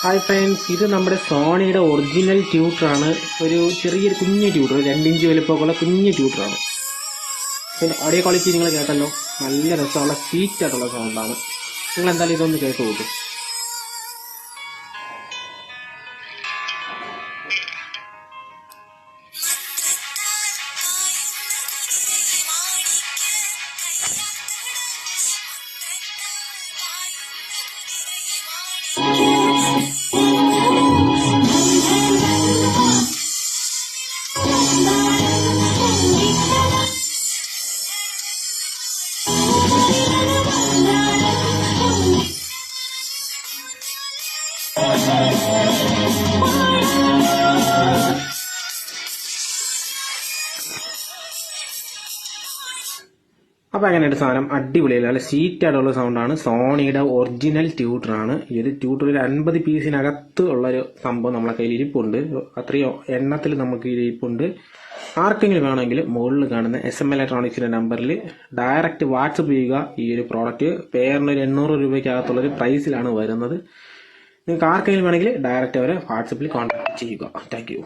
Hi friends, ഇത് നമ്മുടെ സോണിയുടെ original ട്യൂട്ടറാണ്. ഒരു ചെറിയൊരു കുഞ്ഞു ട്യൂട്ടർ, 2 ഇഞ്ച് വലിപ്പമൊക്കെയുള്ള കുഞ്ഞു ട്യൂട്ടറാണ്. പിന്നെ ഓഡിയോ ക്വാളിറ്റി നിങ്ങൾ കേട്ടല്ലോ, നല്ല രസമുള്ള സ്വീറ്റ് ആയിട്ടുള്ള സൗണ്ടാണ്. നിങ്ങൾ എന്തായാലും ഇതൊന്ന് കേട്ട് നോക്കും. അപ്പോൾ അങ്ങനെയൊരു സാധനം അടിപൊളിയല്ല, നല്ല സ്വീറ്റ് ആയിട്ടുള്ള സൗണ്ടാണ്. സോണിയുടെ ഒറിജിനൽ ട്യൂട്ടറാണ്. ഈ ഒരു ട്യൂട്ടർ ഒരു 50 പീസിനകത്ത് ഉള്ളൊരു സംഭവം നമ്മളെ കയ്യിൽ ഇരിപ്പുണ്ട്. അത്രയോ എണ്ണത്തിൽ നമുക്ക് ഇരിപ്പുണ്ട്. ആർക്കെങ്കിലും വേണമെങ്കിൽ മുകളിൽ കാണുന്ന SM ഇലക്ട്രോണിക്സിന്റെ നമ്പറിൽ ഡയറക്റ്റ് വാട്സപ്പ് ചെയ്യുക. ഈ ഒരു പ്രോഡക്റ്റ് പേരിന് ഒരു 800 രൂപയ്ക്കകത്തുള്ളൊരു പ്രൈസിലാണ് വരുന്നത്. നിങ്ങൾക്ക് ആർക്കെങ്കിലും വേണമെങ്കിൽ ഡയറക്റ്റ് അവരെ വാട്സപ്പിൽ കോൺടാക്ട് ചെയ്യുക. Thank you.